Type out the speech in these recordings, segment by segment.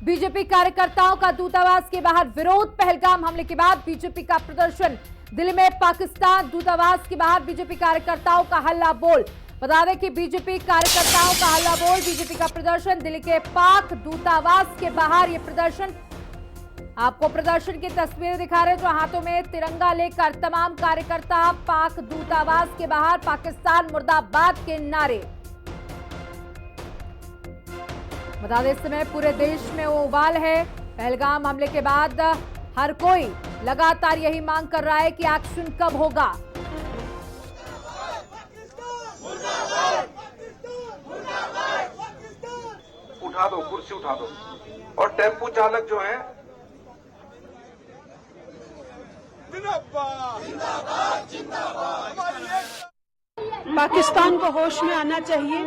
BJP कार्यकर्ताओं का दूतावास के बाहर विरोध। पहलगाम हमले के बाद बीजेपी का प्रदर्शन। दिल्ली में पाकिस्तान दूतावास के बाहर बीजेपी कार्यकर्ताओं का हल्ला बोल। बता दें कि बीजेपी कार्यकर्ताओं का हल्ला बोल, बीजेपी का प्रदर्शन। दिल्ली के पाक दूतावास के बाहर ये प्रदर्शन। आपको प्रदर्शन की तस्वीरें दिखा रहे हैं, जो हाथों में तिरंगा लेकर तमाम कार्यकर्ता पाक दूतावास के बाहर पाकिस्तान मुर्दाबाद के नारे। बता दें, इस समय पूरे देश में वो उबाल है। पहलगाम हमले के बाद हर कोई लगातार यही मांग कर रहा है कि एक्शन कब होगा। उठा दो, कुर्सी उठा दो। और टेम्पो चालक जो है, पाकिस्तान को होश में आना चाहिए।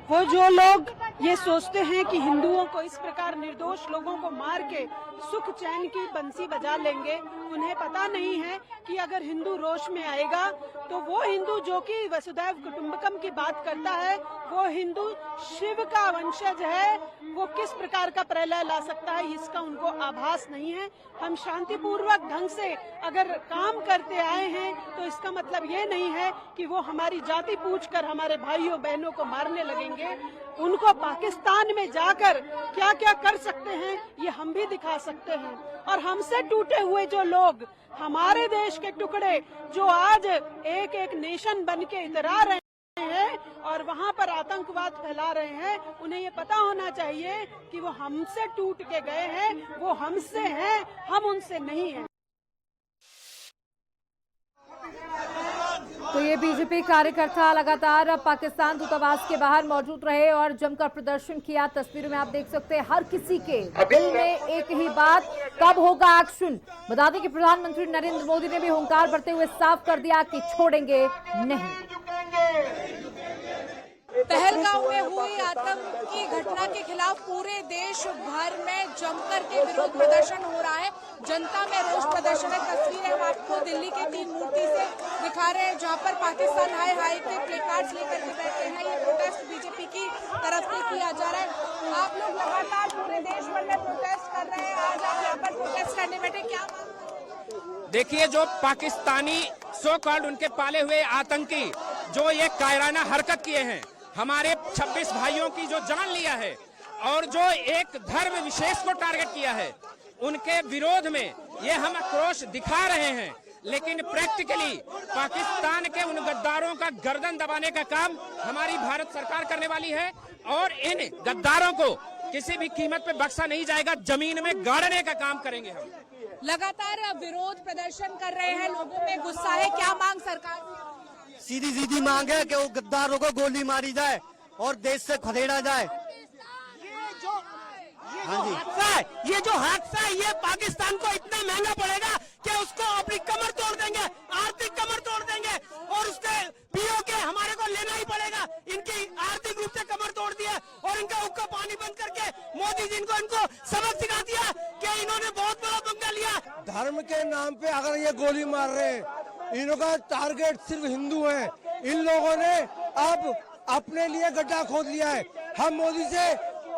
वो जो लोग ये सोचते हैं कि हिंदुओं को इस प्रकार निर्दोष लोगों को मार के सुख चैन की बंसी बजा लेंगे, उन्हें पता नहीं है कि अगर हिंदू रोष में आएगा तो वो हिंदू जो कि वसुधैव कुटुंबकम की बात करता है, वो हिंदू शिव का वंशज है, वो किस प्रकार का प्रलय ला सकता है, इसका उनको आभास नहीं है। हम शांतिपूर्वक ढंग से अगर काम करते आए हैं तो इसका मतलब ये नहीं है कि वो हमारी जाति पूछकर हमारे भाइयों बहनों को मारने लगेंगे। उनको पाकिस्तान में जाकर क्या क्या कर सकते हैं ये हम भी दिखा सकते हैं। और हमसे टूटे हुए जो लोग, हमारे देश के टुकड़े जो आज एक एक नेशन बन के इतरा रहे हैं और वहां पर आतंकवाद फैला रहे हैं, उन्हें ये पता होना चाहिए कि वो हमसे टूट के गए हैं, वो हमसे हैं, हम उनसे नहीं हैं। तो ये बीजेपी कार्यकर्ता लगातार पाकिस्तान दूतावास के बाहर मौजूद रहे और जमकर प्रदर्शन किया। तस्वीरों में आप देख सकते हैं, हर किसी के दिल में एक ही बात, कब होगा एक्शन। बता दें कि प्रधानमंत्री नरेंद्र मोदी ने भी हुंकार भरते हुए साफ कर दिया कि छोड़ेंगे नहीं। पहलगाम में हुई आतंक की घटना के खिलाफ पूरे देश भर में जमकर के विरोध प्रदर्शन हो रहा है। जनता में रोष प्रदर्शन है। तस्वीरें हम आपको दिल्ली के तीन मूर्ति से दिखा रहे हैं, जहां पर पाकिस्तान हाय हाय के प्लेकार्ड्स लेकर के बैठे हैं। ये प्रोटेस्ट बीजेपी की तरफ से किया जा रहा है। आप लोग लगातार पूरे देश भर में प्रोटेस्ट कर रहे हैं, आज आप यहाँ पर प्रोटेस्ट करने बैठे, क्या? देखिए, जो पाकिस्तानी सो कॉल्ड उनके पाले हुए आतंकी जो ये कायराना हरकत किए हैं, हमारे 26 भाइयों की जो जान लिया है और जो एक धर्म विशेष को टारगेट किया है, उनके विरोध में ये हम आक्रोश दिखा रहे हैं। लेकिन प्रैक्टिकली पाकिस्तान के उन गद्दारों का गर्दन दबाने का काम हमारी भारत सरकार करने वाली है और इन गद्दारों को किसी भी कीमत पे बख्शा नहीं जाएगा। जमीन में गाड़ने का काम करेंगे हम। लगातार विरोध प्रदर्शन कर रहे हैं, लोगों में गुस्सा है, क्या मांग सरकार? सीधी सीधी मांग है कि वो गद्दारों को गोली मारी जाए और देश से खदेड़ा जाए। ये जो हादसा है ये पाकिस्तान को इतना महंगा पड़ेगा कि उसको अपनी कमर तोड़ देंगे, आर्थिक कमर तोड़ देंगे और उसके पीओके हमारे को लेना ही पड़ेगा। इनकी आर्थिक रूप से कमर तोड़ दिया और इनका हुक्का पानी बंद करके मोदी जी इनको सबक सिखा दिया कि इन्होंने बहुत बड़ा पंगा लिया। धर्म के नाम पे अगर ये गोली मार रहे हैं, इनका टारगेट सिर्फ हिंदू है। इन लोगों ने अब अपने लिए गड्ढा खोद लिया है। हम मोदी से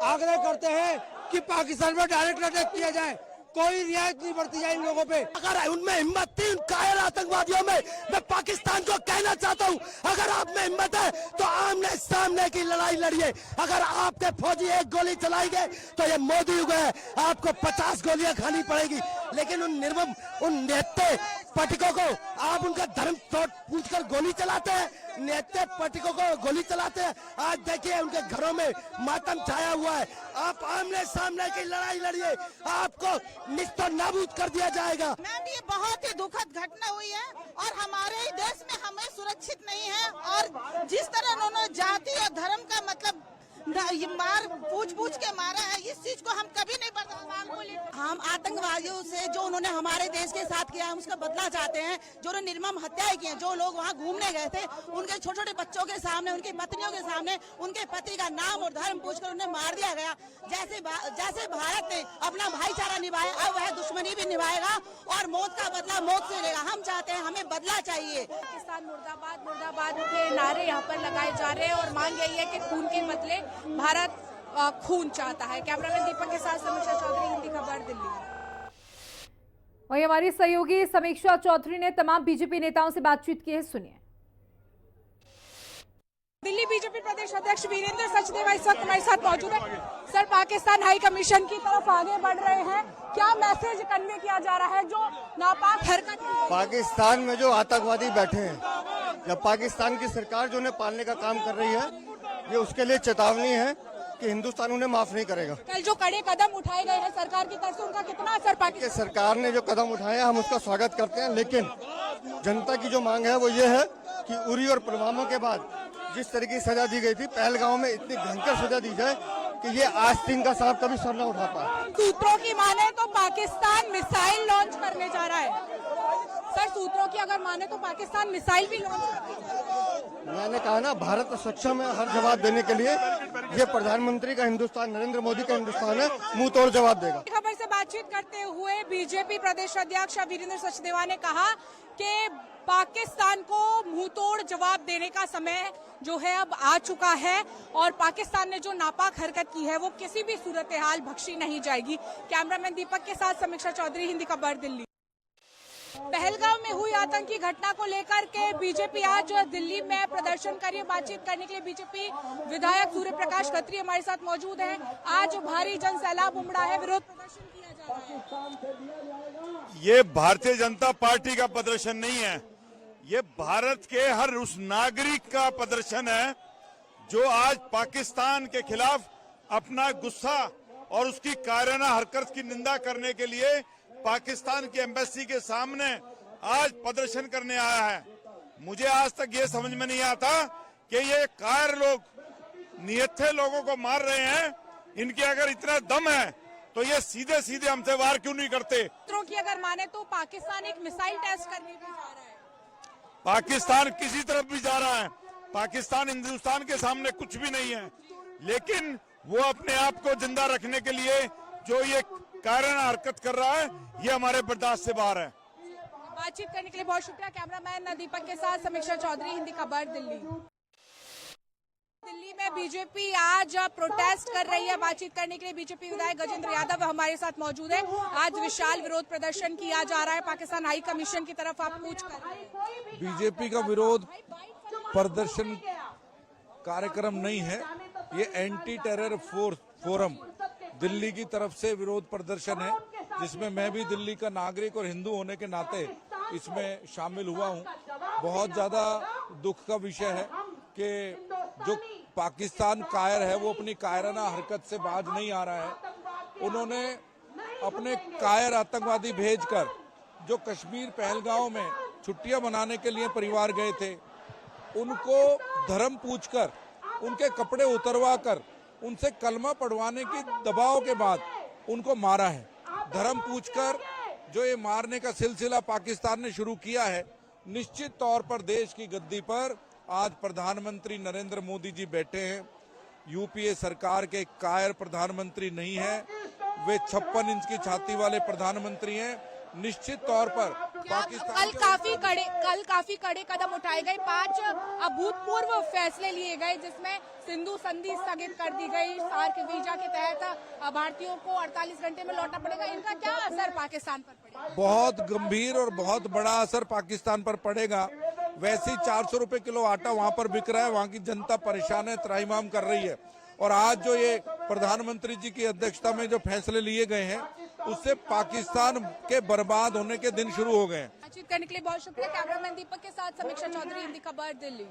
आग्रह करते हैं कि पाकिस्तान में डायरेक्ट अटैक किया जाए, कोई रियायत नहीं बरती जाए इन लोगों पे। अगर उनमें हिम्मत थी, उन कायर आतंकवादियों में, मैं पाकिस्तान को कहना चाहता हूं, अगर आप में हिम्मत है तो आमने सामने की लड़ाई लड़िए। अगर आपके फौजी एक गोली चलाएंगे तो ये मोदी युग है, आपको 50 गोलियां खानी पड़ेगी। लेकिन उन निर्मम, उन नेते पटिकों को आप उनका धर्म पूछकर गोली चलाते हैं, नेते पटिकों को गोली चलाते हैं। आज देखिए उनके घरों में मातम छाया हुआ है। आप आमने सामने की लड़ाई लड़िए, आपको निस्तो नाबूद कर दिया जाएगा। मैम, ये बहुत ही दुखद घटना हुई है और हमारे ही देश में हमें सुरक्षित नहीं है। और जिस तरह उन्होंने जाति और धर्म का मतलब मार पूछ के मारा है, इस चीज को हम कभी नहीं बर्दाश्त। हम आतंकवादियों से जो उन्होंने हमारे देश के साथ किया है उसका बदला चाहते हैं। जो निर्मम हत्याएं की हैं, जो लोग वहाँ घूमने गए थे, उनके छोटे छोटे बच्चों के सामने, उनकी पत्नियों के सामने उनके पति का नाम और धर्म पूछकर उन्हें मार दिया गया। जैसे भारत ने अपना भाईचारा निभाया, अब वह दुश्मनी भी निभाएगा और मौत का बदला मौत से लेगा। हम चाहते हैं, हमें बदला चाहिए। पाकिस्तान मुर्दाबाद मुर्दाबाद के नारे यहाँ पर लगाए जा रहे हैं और मांग यही है कि खून के बदले भारत खून चाहता है। कैमरामैन दीपक के साथ समीक्षा चौधरी। वहीं हमारी सहयोगी समीक्षा चौधरी ने तमाम बीजेपी नेताओं से बातचीत की है, सुनिए। दिल्ली बीजेपी प्रदेश अध्यक्ष वीरेंद्र सचदेवा इस वक्त हमारे साथ मौजूद है। सर, पाकिस्तान हाई कमीशन की तरफ आगे बढ़ रहे हैं, क्या मैसेज कन्वे किया जा रहा है जो नापाक हरकत? पाकिस्तान में जो आतंकवादी बैठे हैं, जब पाकिस्तान की सरकार जो उन्हें पालने का काम कर रही है, ये उसके लिए चेतावनी है कि हिंदुस्तान उन्हें माफ नहीं करेगा। कल जो कड़े कदम उठाए गए हैं सरकार की तरफ से, उनका कितना असर पाकिस्तान? सरकार ने जो कदम उठाए हैं हम उसका स्वागत करते हैं, लेकिन जनता की जो मांग है वो ये है कि उरी और पुलवामा के बाद जिस तरह की सजा दी गई थी, पहलगांव में इतनी भयंकर सजा दी जाए कि ये आस्तीन का सांप कभी सर न उठा पाए। सूत्रों की माने तो पाकिस्तान मिसाइल लॉन्च करने जा रहा है। सर, सूत्रों की अगर माने तो पाकिस्तान मिसाइल भी लॉन्च करने जा रहा है। मैंने कहा ना, भारत सक्षम है हर जवाब देने के लिए। ये प्रधानमंत्री का हिंदुस्तान, नरेंद्र मोदी का हिंदुस्तान है, मुंह तोड़ जवाब देगा। खबर से बातचीत करते हुए बीजेपी प्रदेश अध्यक्ष वीरेंद्र सचदेवा ने कहा कि पाकिस्तान को मुंहतोड़ जवाब देने का समय जो है अब आ चुका है और पाकिस्तान ने जो नापाक हरकत की है वो किसी भी सूरत हाल बख्शी नहीं जाएगी। कैमरामैन दीपक के साथ समीक्षा चौधरी, हिंदी खबर, दिल्ली। पहलगाम में हुई आतंकी घटना को लेकर के बीजेपी आज दिल्ली में प्रदर्शन कर रही है। बातचीत करने के लिए बीजेपी विधायक सूर्य प्रकाश खत्री हमारे साथ मौजूद हैं। आज भारी जन सैलाब उमड़ा है, विरोध प्रदर्शन किया जा रहा है। ये भारतीय जनता पार्टी का प्रदर्शन नहीं है, ये भारत के हर उस नागरिक का प्रदर्शन है जो आज पाकिस्तान के खिलाफ अपना गुस्सा और उसकी कायराना हरकत की निंदा करने के लिए पाकिस्तान की एम्बेसी के सामने आज प्रदर्शन करने आया है। मुझे आज तक ये समझ में नहीं आता कि ये कायर लोग निहत्थे लोगों को मार रहे हैं, इनके अगर इतना दम है तो ये सीधे सीधे हमसे वार क्यों नहीं करते? की अगर माने तो पाकिस्तान एक मिसाइल टेस्ट करने भी जा रहा है। पाकिस्तान किसी तरफ भी जा रहा है, पाकिस्तान हिंदुस्तान के सामने कुछ भी नहीं है, लेकिन वो अपने आप को जिंदा रखने के लिए जो ये कायराना हरकत कर रहा है, ये हमारे बर्दाश्त से बाहर है। बातचीत करने के लिए बहुत शुक्रिया। कैमरामैन दीपक के साथ समीक्षा चौधरी, हिंदी खबर, दिल्ली। दिल्ली में बीजेपी आज प्रोटेस्ट कर रही है। बातचीत करने के लिए बीजेपी विधायक गजेंद्र यादव हमारे साथ मौजूद है। आज विशाल विरोध प्रदर्शन किया जा रहा है पाकिस्तान हाई कमीशन की तरफ। आप पूछ कर बीजेपी का विरोध प्रदर्शन कार्यक्रम नहीं है, ये एंटी टेरर फोरम दिल्ली की तरफ से विरोध प्रदर्शन है, जिसमें मैं भी दिल्ली का नागरिक और हिंदू होने के नाते इसमें शामिल हुआ हूं। बहुत ज्यादा दुख का विषय है कि जो पाकिस्तान कायर है वो अपनी कायराना हरकत से बाज नहीं आ रहा है। उन्होंने अपने कायर आतंकवादी भेजकर जो कश्मीर पहलगांव में छुट्टियां मनाने के लिए परिवार गए थे, उनको धर्म पूछकर, उनके कपड़े उतरवा कर, उनसे कलमा पढ़वाने की दबाव के बाद उनको मारा है। धर्म पूछकर जो ये मारने का सिलसिला पाकिस्तान ने शुरू किया है, निश्चित तौर पर देश की गद्दी पर आज प्रधानमंत्री नरेंद्र मोदी जी बैठे हैं। यूपीए सरकार के कायर प्रधानमंत्री नहीं है, वे 56 इंच की छाती वाले प्रधानमंत्री हैं। निश्चित तौर पर पाकिस्तान कल काफी कड़े कदम उठाए गए, 5 अभूतपूर्व फैसले लिए गए, जिसमें सिंधु संधि स्थगित कर दी गई। सार्क वीजा के तहत भारतीयों को 48 घंटे में लौटना पड़ेगा। इनका क्या असर पाकिस्तान पर पड़ेगा? बहुत गंभीर और बहुत बड़ा असर पाकिस्तान पर पड़ेगा। वैसे ही 400 रुपए किलो आटा वहां पर बिक रहा है, वहां की जनता परेशान है, त्राहिमाम कर रही है। और आज जो ये प्रधानमंत्री जी की अध्यक्षता में जो फैसले लिए गए हैं, उससे पाकिस्तान के बर्बाद होने के दिन शुरू हो गए हैं। बातचीत करने के लिए बहुत शुक्रिया। कैमरामैन दीपक के साथ समीक्षा चौधरी, हिंदी खबर, दिल्ली।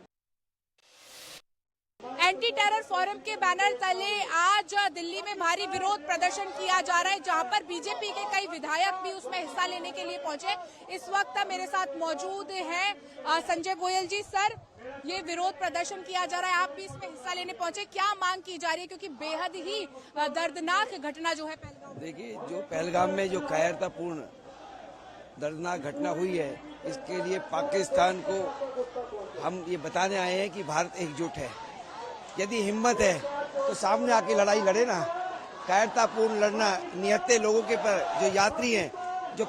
एंटी टेरर फोरम के बैनर तले आज दिल्ली में भारी विरोध प्रदर्शन किया जा रहा है, जहां पर बीजेपी के कई विधायक भी उसमें हिस्सा लेने के लिए पहुंचे। इस वक्त मेरे साथ मौजूद हैं संजय गोयल जी। सर, ये विरोध प्रदर्शन किया जा रहा है, आप भी इसमें हिस्सा लेने पहुंचे, क्या मांग की जा रही है? क्योंकि बेहद ही दर्दनाक घटना जो है पहलगाम। देखिए, जो पहलगाम में जो कायरतापूर्ण दर्दनाक घटना हुई है, इसके लिए पाकिस्तान को हम ये बताने आए हैं कि भारत एकजुट है। यदि हिम्मत है तो सामने आके लड़ाई लड़े ना। कायरतापूर्ण लड़ना, निहत्थे लोगों के पर जो यात्री हैं, जो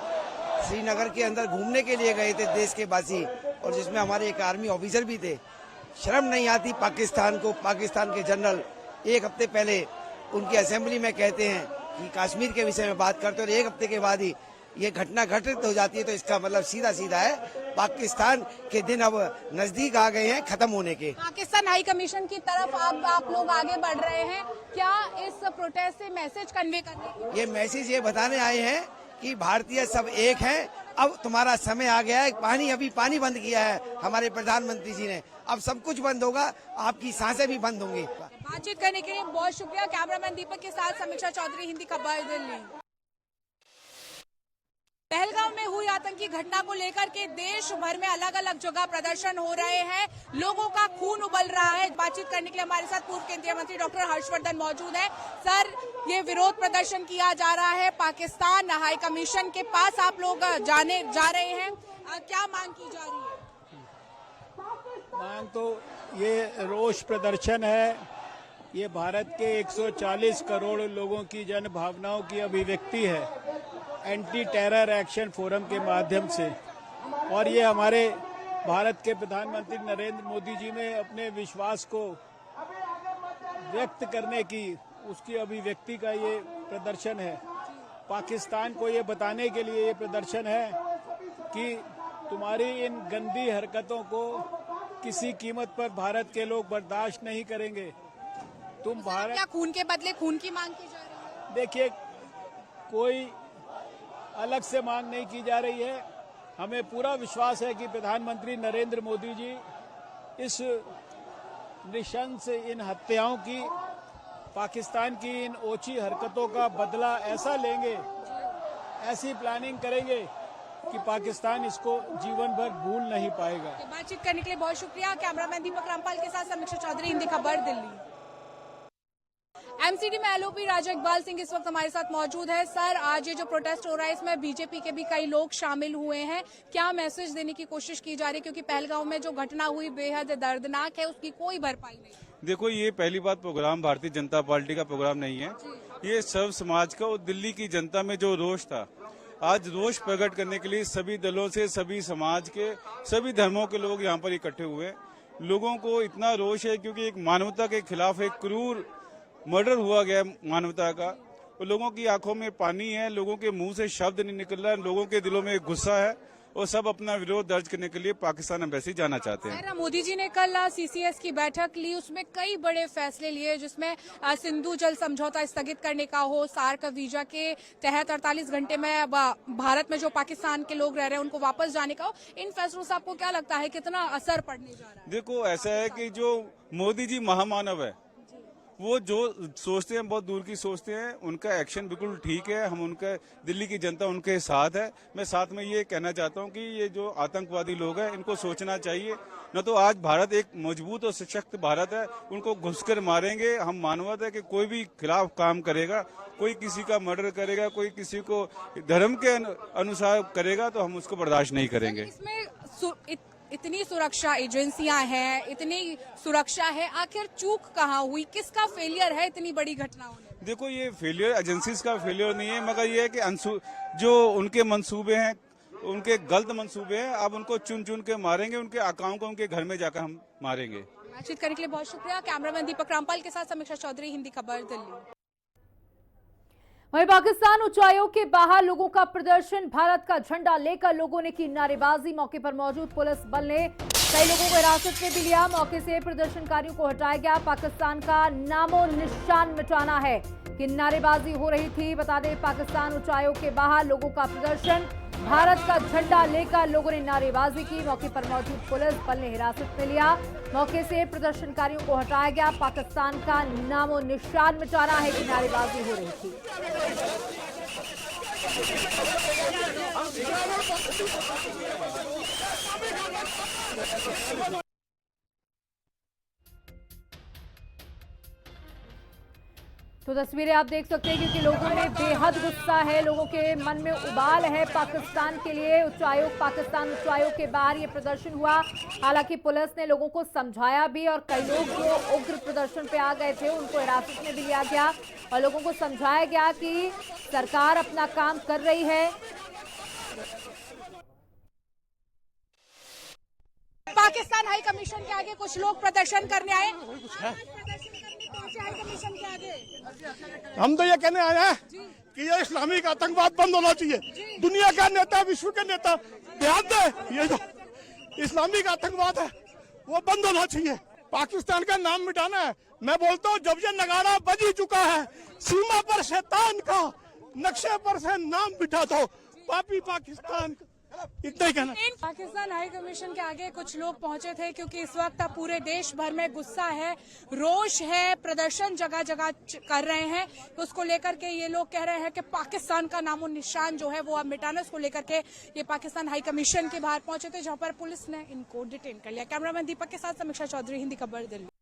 श्रीनगर के अंदर घूमने के लिए गए थे देश के वासी, और जिसमें हमारे एक आर्मी ऑफिसर भी थे, शर्म नहीं आती पाकिस्तान को? पाकिस्तान के जनरल एक हफ्ते पहले उनकी असेंबली में कहते हैं कि कश्मीर के विषय में बात करते, और एक हफ्ते के बाद ही ये घटना घटित हो जाती है तो इसका मतलब सीधा सीधा है पाकिस्तान के दिन अब नजदीक आ गए हैं खत्म होने के। पाकिस्तान हाई कमीशन की तरफ अब आप लोग आगे बढ़ रहे हैं, क्या इस प्रोटेस्ट से मैसेज कन्वे करने? ये मैसेज ये बताने आए हैं कि भारतीय सब एक हैं, अब तुम्हारा समय आ गया है। अभी पानी बंद किया है हमारे प्रधानमंत्री जी ने, अब सब कुछ बंद होगा, आपकी सांसें भी बंद होंगी। बातचीत करने के लिए बहुत शुक्रिया। कैमरामैन दीपक के साथ समीक्षा चौधरी, हिंदी खबर, दिल्ली। पहलगाम में हुई आतंकी घटना को लेकर के देश भर में अलग अलग जगह प्रदर्शन हो रहे हैं, लोगों का खून उबल रहा है। बातचीत करने के लिए हमारे साथ पूर्व केंद्रीय मंत्री डॉक्टर हर्षवर्धन मौजूद है। सर, ये विरोध प्रदर्शन किया जा रहा है पाकिस्तान हाई कमीशन के पास, आप लोग जाने जा रहे हैं, क्या मांग की जा रही है? मांग तो ये रोष प्रदर्शन है, ये भारत के 140 करोड़ लोगों की जन भावनाओं की अभिव्यक्ति है एंटी टेरर एक्शन फोरम के माध्यम से, और ये हमारे भारत के प्रधानमंत्री नरेंद्र मोदी जी में अपने विश्वास को व्यक्त करने की उसकी अभिव्यक्ति का ये प्रदर्शन है। पाकिस्तान को ये बताने के लिए ये प्रदर्शन है कि तुम्हारी इन गंदी हरकतों को किसी कीमत पर भारत के लोग बर्दाश्त नहीं करेंगे। तुम भारत क्या खून के बदले खून की मांग की जा रही है? देखिए, कोई अलग से मांग नहीं की जा रही है। हमें पूरा विश्वास है कि प्रधानमंत्री नरेंद्र मोदी जी इस नृशंस इन हत्याओं की, पाकिस्तान की इन ओछी हरकतों का बदला ऐसा लेंगे, ऐसी प्लानिंग करेंगे कि पाकिस्तान इसको जीवन भर भूल नहीं पाएगा। बातचीत करने के लिए बहुत शुक्रिया। कैमरामैन दीपक रामपाल के साथ समीक्षा चौधरी, हिंदी खबर, दिल्ली। एमसीडी में एलओपी राजा इकबाल सिंह इस वक्त हमारे साथ मौजूद है। सर, आज ये जो प्रोटेस्ट हो रहा है इसमें बीजेपी के भी कई लोग शामिल हुए हैं, क्या मैसेज देने की कोशिश की जा रही है? क्योंकि पहलगाम में जो घटना हुई बेहद दर्दनाक है, उसकी कोई भरपाई नहीं। देखो, ये पहली बात प्रोग्राम भारतीय जनता पार्टी का प्रोग्राम नहीं है, ये सर्व समाज का और दिल्ली की जनता में जो रोष था, आज रोष प्रकट करने के लिए सभी दलों से, सभी समाज के, सभी धर्मों के लोग यहाँ पर इकट्ठे हुए। लोगों को इतना रोष है क्योंकि एक मानवता के खिलाफ एक क्रूर मर्डर हुआ गया मानवता का, और लोगों की आंखों में पानी है, लोगों के मुंह से शब्द नहीं निकल रहा, लोगों के दिलों में गुस्सा है, और सब अपना विरोध दर्ज करने के लिए पाकिस्तान एम्बेसी जाना चाहते हैं। मोदी जी ने कल सीसीएस की बैठक ली, उसमें कई बड़े फैसले लिए, जिसमें सिंधु जल समझौता स्थगित करने का हो, सार्क वीजा के तहत 48 घंटे में भारत में जो पाकिस्तान के लोग रह रहे हैं उनको वापस जाने का हो। इन फैसलों से आपको क्या लगता है कितना असर पड़ने जा रहा है? देखो, ऐसा है कि जो मोदी जी महामानव है, वो जो सोचते हैं बहुत दूर की सोचते हैं, उनका एक्शन बिल्कुल ठीक है, हम उनका, दिल्ली की जनता उनके साथ है। मैं साथ में ये कहना चाहता हूँ कि ये जो आतंकवादी लोग हैं इनको सोचना चाहिए, न तो आज भारत एक मजबूत और सशक्त भारत है, उनको घुसकर मारेंगे। हम मानवता है कि कोई भी खिलाफ काम करेगा, कोई किसी का मर्डर करेगा, कोई किसी को धर्म के अनुसार करेगा, तो हम उसको बर्दाश्त नहीं करेंगे। इसमें इतनी सुरक्षा एजेंसियां हैं, इतनी सुरक्षा है, आखिर चूक कहाँ हुई, किसका फेलियर है इतनी बड़ी घटनाओं में? देखो, ये फेलियर एजेंसीज का फेलियर नहीं है, मगर ये है कि जो उनके मंसूबे हैं, उनके गलत मंसूबे हैं, अब उनको चुन चुन के मारेंगे, उनके आकाओं को उनके घर में जाकर हम मारेंगे। बातचीत करने के लिए बहुत शुक्रिया। कैमरामैन दीपक रामपाल के साथ समीक्षा चौधरी, हिंदी खबर, दिल्ली। वहीं पाकिस्तान उच्चायोग के बाहर लोगों का प्रदर्शन, भारत का झंडा लेकर लोगों ने की नारेबाजी। मौके पर मौजूद पुलिस बल ने कई लोगों को हिरासत में भी लिया। मौके से प्रदर्शनकारियों को हटाया गया। पाकिस्तान का नामो निशान मिटाना है कि नारेबाजी हो रही थी। बता दें, पाकिस्तान उच्चायोग के बाहर लोगों का प्रदर्शन, भारत का झंडा लेकर लोगों ने नारेबाजी की। मौके पर मौजूद पुलिस बल ने हिरासत में लिया। मौके से प्रदर्शनकारियों को हटाया गया। पाकिस्तान का नामो निशान मिटाना है कि नारेबाजी हो रही थी। तो तस्वीरें आप देख सकते हैं क्योंकि लोगों में बेहद गुस्सा है, लोगों के मन में उबाल है पाकिस्तान के लिए। पाकिस्तान उच्चायोग के बाहर ये प्रदर्शन हुआ। हालांकि पुलिस ने लोगों को समझाया भी और कई लोग जो उग्र प्रदर्शन पे आ गए थे उनको हिरासत में भी लिया गया और लोगों को समझाया गया कि सरकार अपना काम कर रही है। पाकिस्तान हाई कमीशन के आगे कुछ लोग प्रदर्शन करने आए। हाई कमीशन के आगे हम तो ये कहने आए हैं कि ये इस्लामिक आतंकवाद बंद होना चाहिए। दुनिया का नेता, विश्व के नेता ध्यान दे, ये जो इस्लामिक आतंकवाद है वो बंद होना चाहिए। पाकिस्तान का नाम मिटाना है। मैं बोलता हूँ जब ये नगाड़ा बज ही चुका है, सीमा पर शैतान का नक्शे पर से नाम मिटा दो, पापी पाकिस्तान। इतना ही कहना। पाकिस्तान हाई कमीशन के आगे कुछ लोग पहुंचे थे क्योंकि इस वक्त पूरे देश भर में गुस्सा है, रोष है, प्रदर्शन जगह जगह कर रहे हैं। उसको लेकर के ये लोग कह रहे हैं कि पाकिस्तान का नामो निशान जो है वो अब मिटाना। उसको लेकर के ये पाकिस्तान हाई कमीशन के बाहर पहुंचे थे, जहां पर पुलिस ने इनको डिटेन कर लिया। कैमरामैन दीपक के साथ समीक्षा चौधरी, हिंदी खबर, दिल्ली।